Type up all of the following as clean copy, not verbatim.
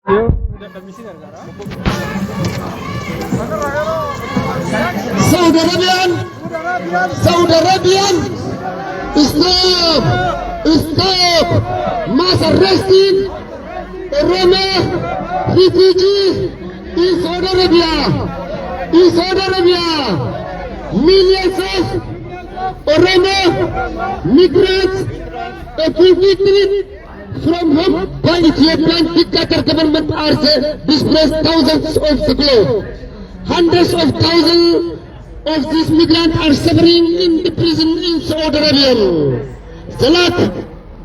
Saudi Arabian, stop, mass arresting Oromo refugees in Saudi Arabia, millions of Oromo migrants evicted from home by Ethiopian dictator government are displaced thousands of the globe. Hundreds of thousands of these migrants are suffering in the prison in Saudi Arabia. They lack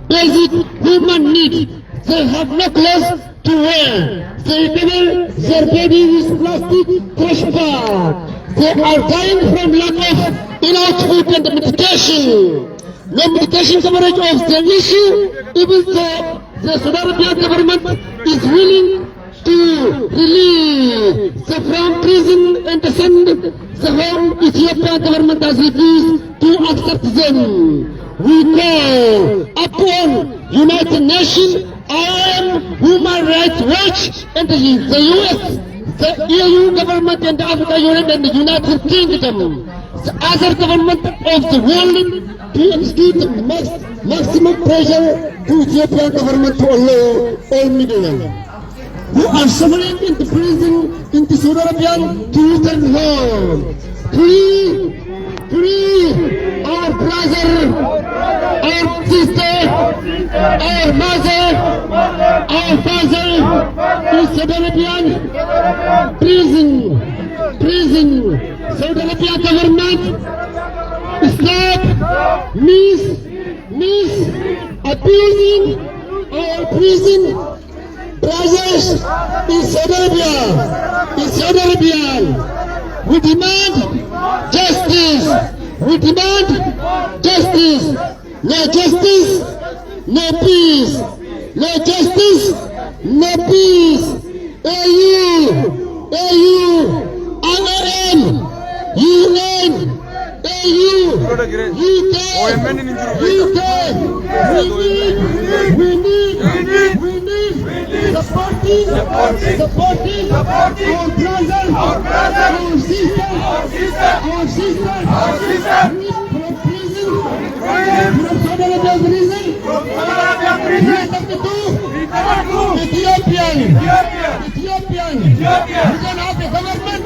basic human needs. They have no clothes to wear. They cover their bodies with plastic trash bag. They are dying from lack of enough food and medication. No medication coverage of the issue, even though the Saudi Arabian government is willing to release them from prison and send the home. Ethiopian government has refused to accept them. We call upon United Nations, IOM, Human Rights Watch, and the US, the EU government, and the African Union, and the United Kingdom, the other government of the world, to execute maximum pressure to Ethiopian government to allow all migrants who are suffering in the prison in the Saudi Arabia to return home. Free our brother, our sister, our mother, our father in Saudi Arabian prison. Saudi Arabia government stop abusing our prison brothers in Saudi Arabia. We demand justice. No justice, no peace. No justice, no peace. AU, IOM, UN, AU, UK, we need supporting our brothers, our sisters, from Saudi Arabia prison, Ethiopian. We don't have the government.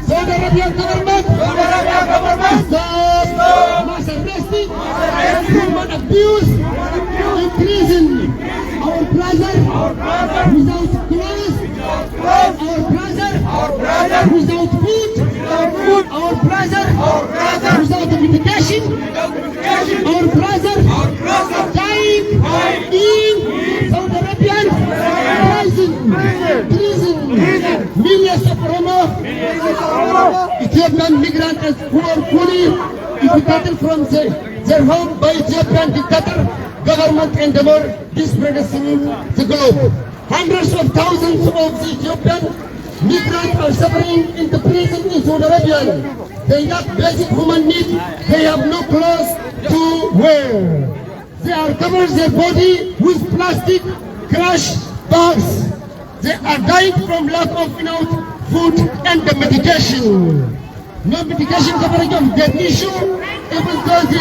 Saudi Arabia government. Stop mass arresting, human abuse, in prison. Our brother without clothes, our brother without food, our brother without medication, our brother dying in Saudi Arabian prison. Millions of Oromo, Ethiopian migrants who are fully evicted from their home by Ethiopian dictator government and the more displacing the globe. Hundreds of thousands of the Ethiopian migrants are suffering in the prison in Saudi Arabia. They lack basic human needs. They have no clothes to wear. They are covered their body with plastic trash bags. They are dying from lack of enough food and the medication. No medication coverage of that issue, even though the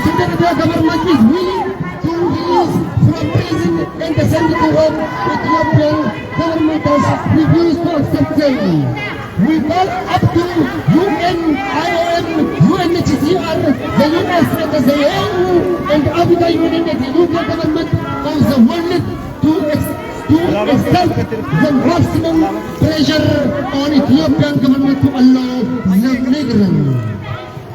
Saudi Arabia government is willing to release from prison and send to home. Ethiopian government has refused to accept them. We call up to UN, IOM, UNHCR, the US and the EU and the African Union and the UK government of the world to exert the maximum pressure on Ethiopian government to allow the migrants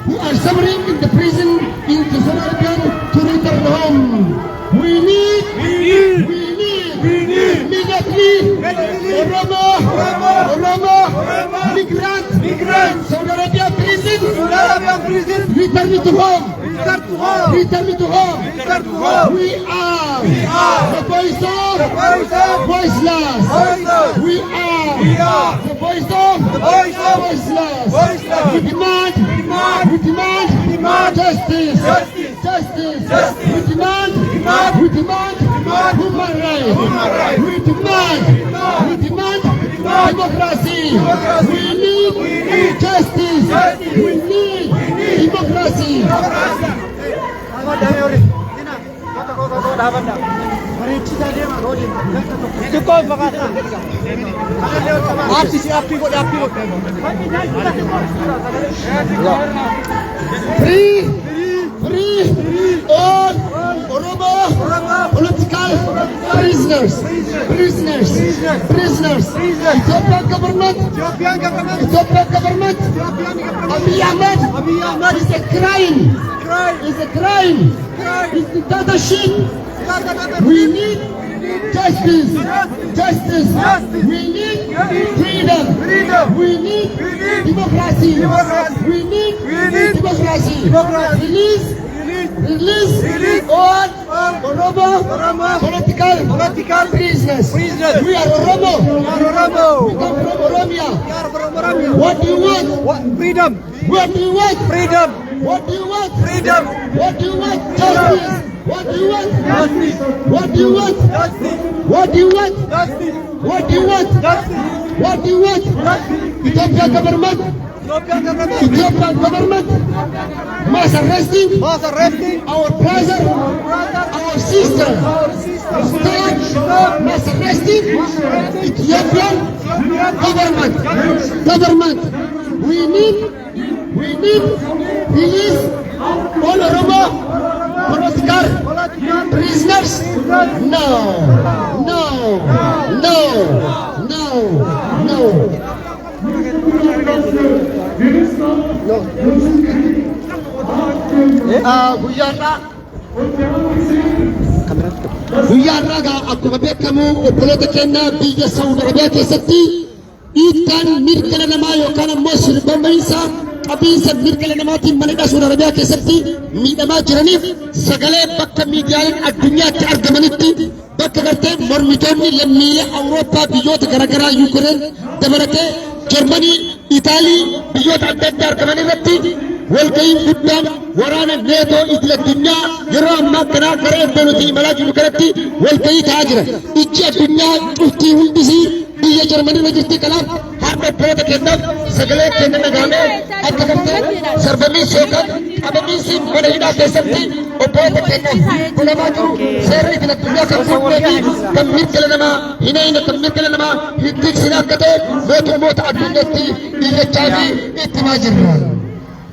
who are suffering in the prison in the Saudi Arabia to return home. We need immediately Oromo migrants, Saudi Arabia prison, return to home. We are the voice of voiceless. We are the voice of voiceless. We demand justice. We demand human rights. We demand democracy. We need justice. We need democracy. Free all Oromo political prisoners. Ethiopian government. Abiy Ahmed is a crime. It's a crime. It's dictatorship. We need justice. We need freedom. We need democracy. We need democracy. Release all Oromo political prisoners. We are Oromo. We come from Oromia. What do you want? Freedom. What do you want? Freedom. What do you want? Freedom. What do you want? Justice. What do you want? Justice. What do you want? Justice. What do you want? Justice. What do you want? Justice. What do you want? Ethiopian government mass arresting our brother, our sister. Stop mass arresting Ethiopian government. We need release all Oromo political prisoners. No. Guyyaarraa akkuma beekamu obboloota keenyaa biyya Saawud Arabiyaa keessatti dhiittaan mirga namaa yookaan ammoo sirbaminsa qabiinsa mirga namaatiin mana Saawud Arabiyaa keessatti miidhamaa jiraniif sagalee bakka miidiyaaleen addunyaatti argamanitti bakka gartee mormitoonni lammiilee Awurooppaa biyyoota garaagaraa Yuukireen dabalatee Jarmanii, Itaalii biyyoota adda addaa argaman irratti walga'iin guddaan waraana neetoo idil addunyaa yeroo ammaa kanaa gara iddoo nuti imalaa jirru kanatti walga'ii ta'aa jira. Ijji addunyaa cuftii hundisii biyya Jarmanii irra jirti. Kanaaf har'a obboloota keenyaaf sagalee keenya dhagahamee akka gartee sarbamiinsi yookaan qabamiinsi mana hidhaa keessatti obboloota keenyaaf godhamaa jiru seerri idil addunyaa kan fuudhee fi kan mirga namaa hin eegne kan mirga namaa hin tiksine akka ta'e mootummoota addunyaatti iyyachaa fi itti himaa jirra.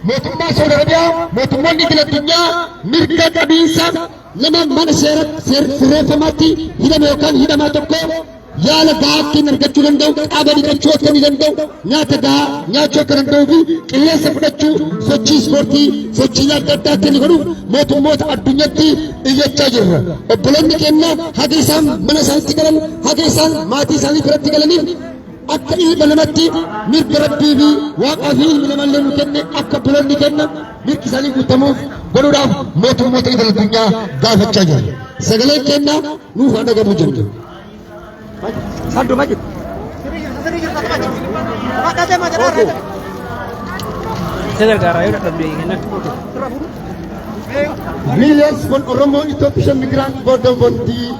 Mootummaa Saawud Arabiyaa mootummoonni idil addunyaa mirga qabiinsa nama mana sirreeffamaatti hidhame yookaan hidhamaa tokko yaala gahaa ittiin argachuu danda'u, qaama dhiqachuu akka inni danda'u, nyaata gahaa nyaachuu akka danda'uu fi qilleensa fudhachuu, sochii ispoortii, sochii adda addaa akka inni godhu mootummoota addunyaatti iyyachaa jirra. Obboloonni keenya haga isaan mana isaaniitti galan, haga isaan maatii isaanii biratti galaniif akka ilma namatti mirga rabbii fi waaqaa fi ilmi namallee nu kenne akka obboloonni keenya mirgi isaanii guutamuuf godhuudhaaf mootummoota idil addunyaa gaafachaa jira. Sagalee keenya nuuf haa dhagahamu jenna. Millions von Oromo äthiopischen Migranten wurden von die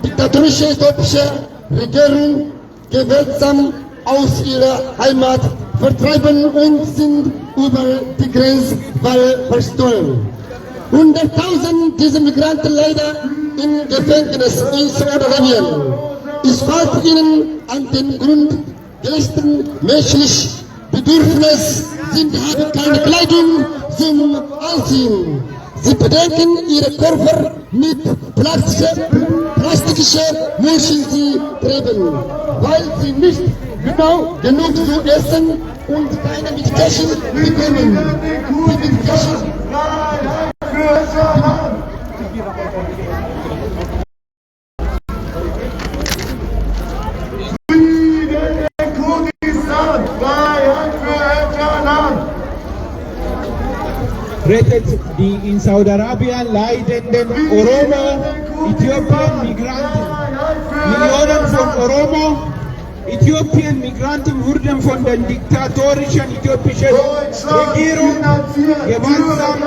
diktatorische äthiopische Regierung gewaltsam aus ihrer Heimat vertreiben und sind über die Grenzwall verstohlen. 100.000 dieser Migranten leider in Gefängnis in Saudi-Arabien. Es fällt ihnen an den grundlegendsten menschlichen Bedürfnis, sind haben keine Kleidung zum Anziehen. Sie bedecken ihre Körper mit plastischen Mulchen sie treiben, weil sie nicht genau genug zu essen und keine Medication bekommen. Die Medication rettet die in Saudi-Arabien leidenden Oromo, Äthiopien Migranten. Millionen von Oromo, Äthiopien Migranten wurden von der diktatorischen äthiopischen Regierung gewaltsam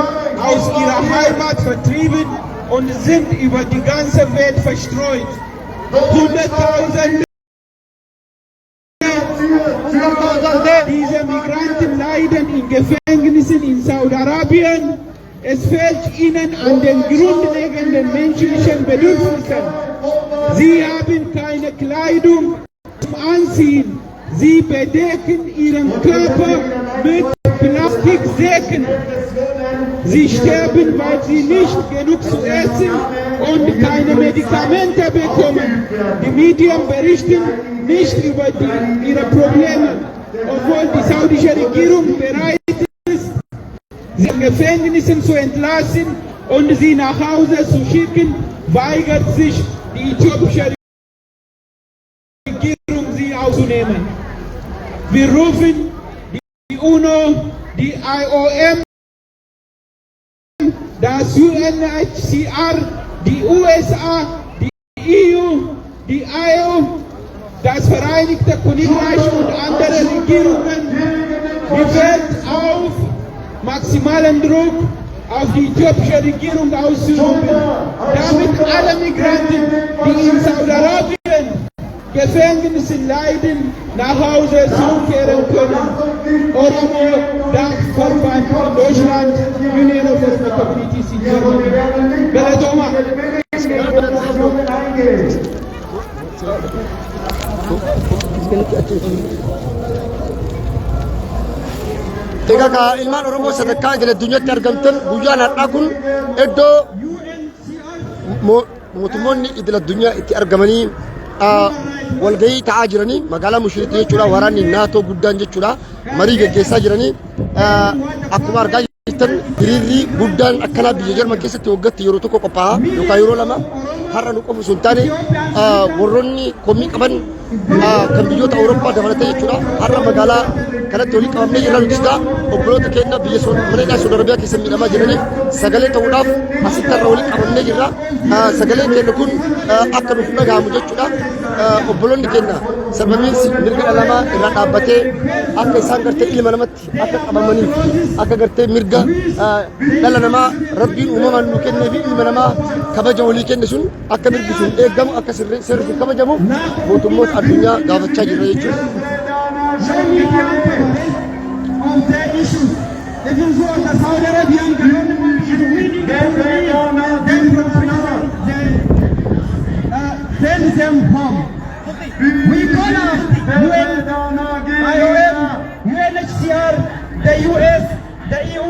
aus ihrer Heimat vertrieben und sind über die ganze Welt verstreut. 100,000 diese Migranten leiden in Gefängnissen in Saudi-Arabien. Es fehlt ihnen an den grundlegenden menschlichen Bedürfnissen. Sie haben keine Kleidung zum Anziehen. Sie bedecken ihren Körper mit Plastiksäcken. Sie sterben, weil sie nicht genug zu essen und keine Medikamente bekommen. Die Medien berichten nicht über ihre Probleme, obwohl die saudische Regierung bereit ist, sie in Gefängnissen zu entlassen und sie nach Hause zu schicken, weigert sich die äthiopische Regierung, sie aufzunehmen. Wir rufen die UNO, die IOM, das UNHCR, die USA, die EU, die IO, das Vereinigte Königreich und andere Regierungen, die Welt auf, maximalen Druck auf die äthiopische Regierung auszuüben, damit alle Migranten, die in Saudi-Arabien Gefängnissen leiden, nach Hause zurückkehren können. Oromo Dachverband in Deutschland, Union of Ethnic Communities in Germany. Beletoma. Egaa ilmaan Oromoo sadarkaa idil addunyaatti argamtan guyyaan har'aa kun iddoo mootummoonni idil addunyaa itti argamanii walgahii ta'aa jiranii magaalaa Mushiriitti jechuudha. Waraanni naatoo guddaan jechuudha marii gaggeessaa jiranii akkuma argaa jirtan hiriirri guddaan akkanaa biyya Jarman keessatti waggaatti yeroo tokko qophaa'a yookaan yeroo lama har'a nu qofa osoo hin taane warroonni komii qaban kan biyyoota Awurooppaa dabalatee jechuudha har'a magaalaa kanatti waliin qabamnee jirra nutisdaa obboloota keenya biyya Saudi Arabiyaa keessa miidhamaa jiranii sagalee ta'uudhaaf asitti har'a waliin qabamnee jirra. Sagaleen keenya kun akka nuuf dhaga'amu jechuudha. Obboloonni keenya sarbamiinsi mirga dhala namaa irraa dhaabbatee akka isaan gartee ilma namatti akka qabamaniif akka gartee mirga dhala namaa rabbiin uumamaan nu kennee fi ilma namaa kabaja walii kenne sun akka mirgi sun eegamu akka sirri sun kabajamu mootummoota addunyaa gaafachaa jirra jechuudha. Even though the Saudi Arabian government is winning, send them home. We call up IOM, UNHCR, the US, the EU,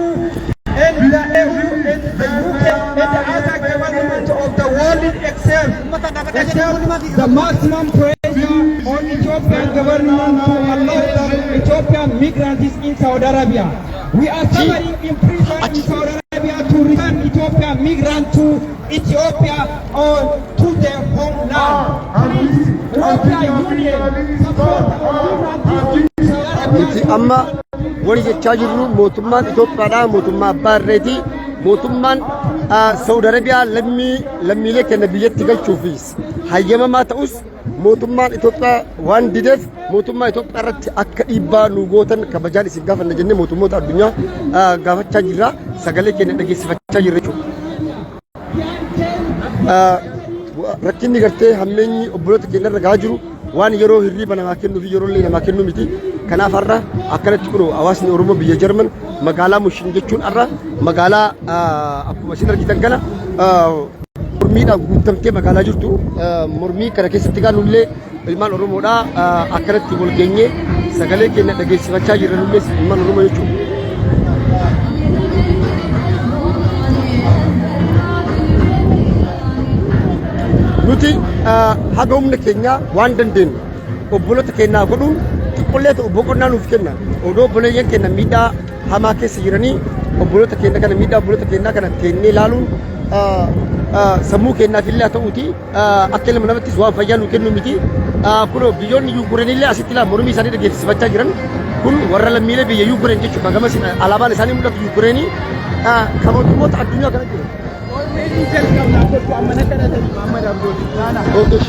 and the EU, and the UK, and the other government of the world except the maximum pressure on Ethiopian government to allow the Ethiopian migrants in Saudi Arabia. We are suffering in prison in Saudi Arabia to return Ethiopian migrants to Ethiopia or to their homeland. Please, European Union support our migrants in Saudi Arabia. Amma wani jechaa jirru mootummaan Itoophiyaadha mootummaa abbaa irreeti mootummaan Saudi Arabiyaa lammiilee kenna biyyatti galchuufis hayyamamaa ta'us mootummaan Itoophiyaa waan dideef mootummaa Itoophiyaa irratti akka dhiibbaa nu gootan kabajaan isin gaafanna jennee mootummoota addunyaa gaafachaa jirra sagalee keenya dhageessifachaa jirra jechuudha. Rakkinni gartee hammeenyi obboloota keenya irra gahaa jiru waan yeroo hirriiba namaa kennuu fi yeroo illee namaa kennuu miti. Kanaaf har'a akkanatti kun hawaasni Oromoo biyya Jarman magaalaa Mushin jechuun har'a magaalaa akkuma isin argitan kana mormiidhaan guutamtee magaalaa jirtu. Mormii kana keessatti gaanullee ilmaan Oromoodhaa akkanatti wal geenyee sagalee keenya dhageessifachaa jirra nullee ilmaan Oromoo jechuudha. Nuti haga humna keenya waan dandeenyu obboloota keenyaa godhuun xiqqollee ta'u boqonnaa nuuf kenna. Odoo obboleeyyan keenya miidhaa hamaa keessa jiranii obboloota keenya kana miidhaa obboloota keenyaa kana teennee ilaaluun sammuu keenyaaf illee haa ta'uuti akka ilma namattis waan fayyaa nu kennu miti. Kun biyyoonni Yuukireenillee asitti ilaa mormii isaanii dhageessifachaa jiran kun warra lammiilee biyya Yuukireen jechuudha. Gamas alaabaan isaanii mul'atu Yuukireenii kan mootummoota addunyaa kana jiru. Okay.